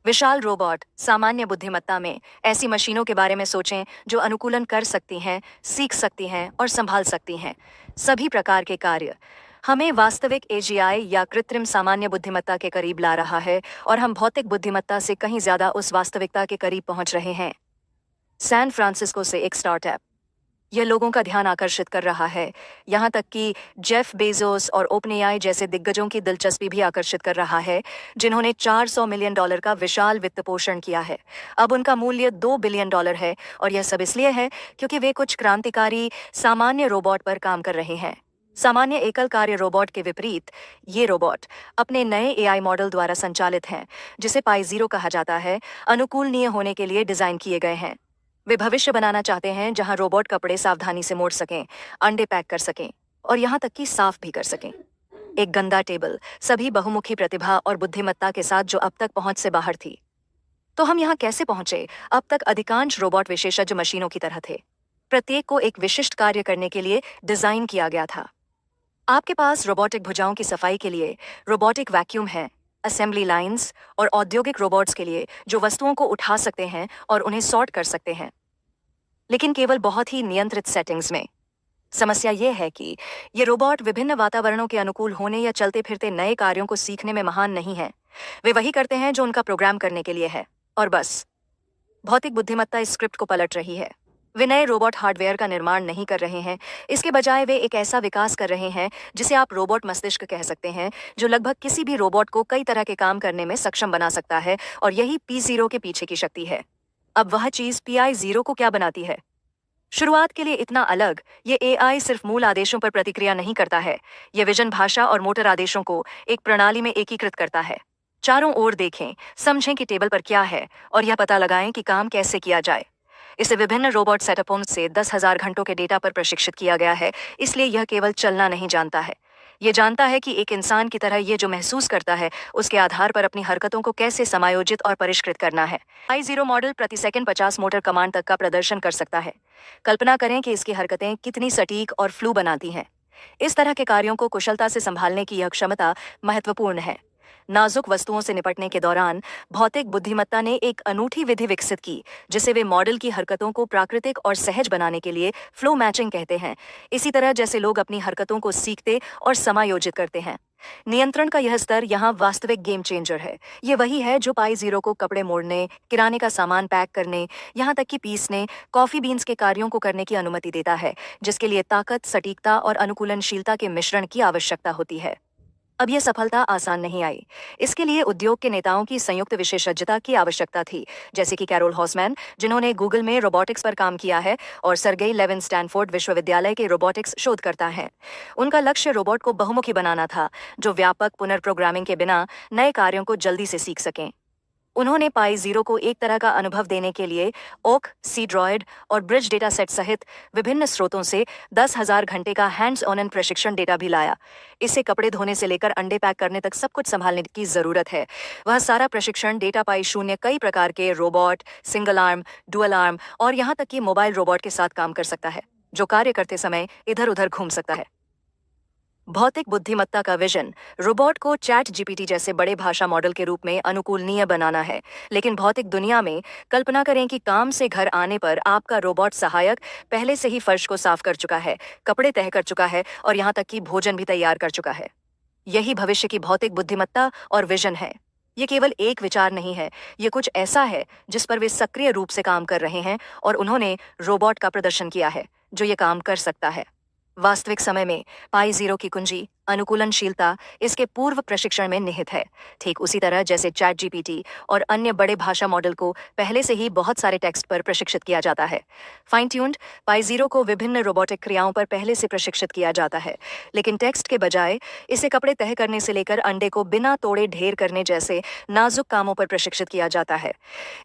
विशाल robot सामान्य बुद्धिमत्ता में ऐसी मशीनों के बारे में सोचें जो अनुकूलन कर सकती हैं, सीख सकती हैं और संभाल सकती हैं सभी प्रकार के कार्य। हमें वास्तविक एजीआई या कृत्रिम सामान्य बुद्धिमत्ता के करीब ला रहा है और हम भौतिक बुद्धिमत्ता से कहीं ज्यादा उस वास्तविकता के करीब पहुंच रहे हैं। सैन फ्रांसिस्को से एक स्टार्टअप यह लोगों का ध्यान आकर्षित कर रहा है, यहाँ तक कि जेफ बेजोस और ओपनएआई जैसे दिग्गजों की दिलचस्पी भी आकर्षित कर रहा है, जिन्होंने $400 मिलियन का विशाल वित्त पोषण किया है। अब उनका मूल्य $2 बिलियन है और यह सब इसलिए है क्योंकि वे कुछ क्रांतिकारी सामान्य रोबोट पर काम कर रहे हैं। सामान्य एकल कार्य रोबोट के विपरीत ये रोबोट अपने नए एआई मॉडल द्वारा संचालित हैं, जिसे पाई जीरो कहा जाता है, अनुकूलनीय होने के लिए डिजाइन किए गए हैं। वे भविष्य बनाना चाहते हैं जहां रोबोट कपड़े सावधानी से मोड़ सकें, अंडे पैक कर सकें और यहां तक कि साफ भी कर सकें। एक गंदा टेबल सभी बहुमुखी प्रतिभा और बुद्धिमत्ता के साथ जो अब तक पहुंच से बाहर थी। तो हम यहां कैसे पहुंचे? अब तक अधिकांश रोबोट विशेषज्ञ मशीनों की तरह थे। प्रत्येक को एक विशिष्ट कार्य करने के लिए डिजाइन किया गया था। आपके पास रोबोटिक भुजाओं की सफाई के लिए रोबोटिक वैक्यूम है, असेंबली लाइंस और औद्योगिक रोबोट्स के लिए जो वस्तुओं को उठा सकते हैं और उन्हें सॉर्ट कर सकते हैं, लेकिन केवल बहुत ही नियंत्रित सेटिंग्स में। समस्या यह है कि ये रोबोट विभिन्न वातावरणों के अनुकूल होने या चलते फिरते नए कार्यों को सीखने में महान नहीं हैं। वे वही करते हैं जो उनका प्रोग्राम करने के लिए है, और बस। भौतिक बुद्धिमत्ता इस स्क्रिप्ट को पलट रही है। वे नए रोबोट हार्डवेयर का निर्माण नहीं कर रहे हैं, इसके बजाय वे एक ऐसा विकास कर रहे हैं जिसे आप रोबोट मस्तिष्क कह सकते हैं, जो लगभग किसी भी रोबोट को कई तरह के काम करने में सक्षम बना सकता है, और यही P0 के पीछे की शक्ति है। अब वह चीज PI0 को क्या बनाती है? शुरुआत के लिए इतना अलग, ये एआई सिर्फ मूल आदेशों पर प्रतिक्रिया नहीं करता है, ये विजन, भाषा और मोटर आदेशों को एक प्रणाली में एकीकृत करता है। चारों ओर देखें, समझें कि टेबल पर क्या है और यह पता लगाएं कि काम कैसे किया जाए। इसे विभिन्न रोबोट सेटअपों से 10,000 घंटों के डेटा पर प्रशिक्षित किया गया है, इसलिए यह केवल चलना नहीं जानता है, ये जानता है कि एक इंसान की तरह ये जो महसूस करता है उसके आधार पर अपनी हरकतों को कैसे समायोजित और परिष्कृत करना है। I0 मॉडल प्रति सेकंड 50 मोटर कमांड तक का प्रदर्शन कर सकता है। कल्पना करें कि इसकी हरकतें कितनी सटीक और फ्लू बनाती हैं। इस तरह के कार्यों को कुशलता से संभालने की यह क्षमता महत्वपूर्ण है। नाजुक वस्तुओं से निपटने के दौरान भौतिक बुद्धिमत्ता ने एक अनूठी विधि विकसित की, जिसे वे मॉडल की हरकतों को प्राकृतिक और सहज बनाने के लिए फ्लो मैचिंग कहते हैं, इसी तरह जैसे लोग अपनी हरकतों को सीखते और समायोजित करते हैं। नियंत्रण का यह स्तर यहाँ वास्तविक गेम चेंजर है। ये वही है जो पाई0 को कपड़े मोड़ने, किराने का सामान पैक करने, यहाँ तक कि पीसने, कॉफी बीन्स के कार्यों को करने की अनुमति देता है, जिसके लिए ताकत, सटीकता और अनुकूलनशीलता के मिश्रण की आवश्यकता होती है। अब यह सफलता आसान नहीं आई। इसके लिए उद्योग के नेताओं की संयुक्त विशेषज्ञता की आवश्यकता थी, जैसे कि कैरोल हॉसमैन, जिन्होंने गूगल में रोबोटिक्स पर काम किया है, और सर्गेई लेविन स्टैनफोर्ड विश्वविद्यालय के रोबोटिक्स शोधकर्ता हैं। उनका लक्ष्य रोबोट को बहुमुखी बनाना था, जो व्यापक पुनर्प्रोग्रामिंग के बिना नए कार्यों को जल्दी से सीख सकें। उन्होंने पाई0 को एक तरह का अनुभव देने के लिए ओक, सीड्रॉयड और ब्रिज डेटा सेट सहित विभिन्न स्रोतों से 10,000 घंटे का हैंड्स ऑन प्रशिक्षण डेटा भी लाया। इसे कपड़े धोने से लेकर अंडे पैक करने तक सब कुछ संभालने की जरूरत है। वह सारा प्रशिक्षण डेटा पाई0 कई प्रकार के robot, single arm, dual arm और यहाँ तक कि मोबाइल रोबोट के साथ काम कर सकता है, जो कार्य करते समय इधर उधर घूम सकता है। भौतिक बुद्धिमत्ता का विजन रोबोट को चैट जीपीटी जैसे बड़े भाषा मॉडल के रूप में अनुकूलनीय बनाना है, लेकिन भौतिक दुनिया में कल्पना करें कि काम से घर आने पर आपका रोबोट सहायक पहले से ही फर्श को साफ कर चुका है, कपड़े तह कर चुका है और यहाँ तक कि भोजन भी तैयार कर चुका है। यही भविष्य की भौतिक बुद्धिमत्ता और विजन है। ये केवल एक विचार नहीं है, ये कुछ ऐसा है जिस पर वे सक्रिय रूप से काम कर रहे हैं, और उन्होंने रोबोट का प्रदर्शन किया है जो ये काम कर सकता है। वास्तविक समय में पाई0 की कुंजी अनुकूलनशीलता इसके पूर्व प्रशिक्षण में निहित है, ठीक उसी तरह जैसे चैट जीपीटी और अन्य बड़े भाषा मॉडल को पहले से ही बहुत सारे टेक्स्ट पर प्रशिक्षित किया जाता है। फाइन ट्यून्ड पाई0 को विभिन्न रोबोटिक क्रियाओं पर पहले से प्रशिक्षित किया जाता है, लेकिन टेक्स्ट के बजाय इसे कपड़े तह करने से लेकर अंडे को बिना तोड़े ढेर करने जैसे नाजुक कामों पर प्रशिक्षित किया जाता है।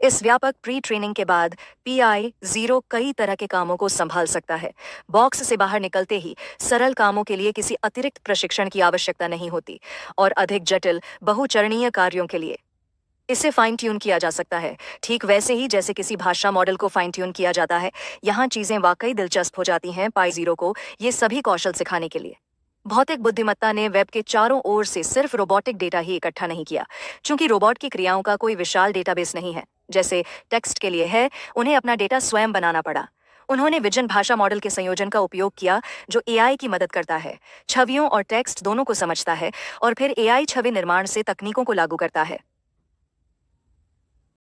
इस व्यापक प्री ट्रेनिंग के बाद PI0 कई तरह के कामों को संभाल सकता है। बॉक्स से बाहर निकलते ही सरल कामों के लिए किसी अतिरिक्त प्रशिक्षण की आवश्यकता नहीं होती, और अधिक जटिल बहुचरणीय कार्यों के लिए इसे फाइन ट्यून किया जा सकता है, ठीक वैसे ही जैसे किसी भाषा मॉडल को फाइन ट्यून किया जाता है। यहाँ चीजें वाकई दिलचस्प हो जाती हैं पाई0 को ये सभी कौशल सिखाने के लिए। भौतिक बुद्धिमत्ता ने वेब के चारों ओर से सिर्फ रोबोटिक डेटा ही इकट्ठा नहीं किया। चूंकि रोबोट की क्रियाओं का कोई विशाल डेटाबेस नहीं है, जैसे टेक्स्ट के लिए है, उन्हें अपना डेटा स्वयं बनाना पड़ा। उन्होंने विजन भाषा मॉडल के संयोजन का उपयोग किया, जो एआई की मदद करता है, छवियों और टेक्स्ट दोनों को समझता है और फिर एआई छवि निर्माण से तकनीकों को लागू करता है।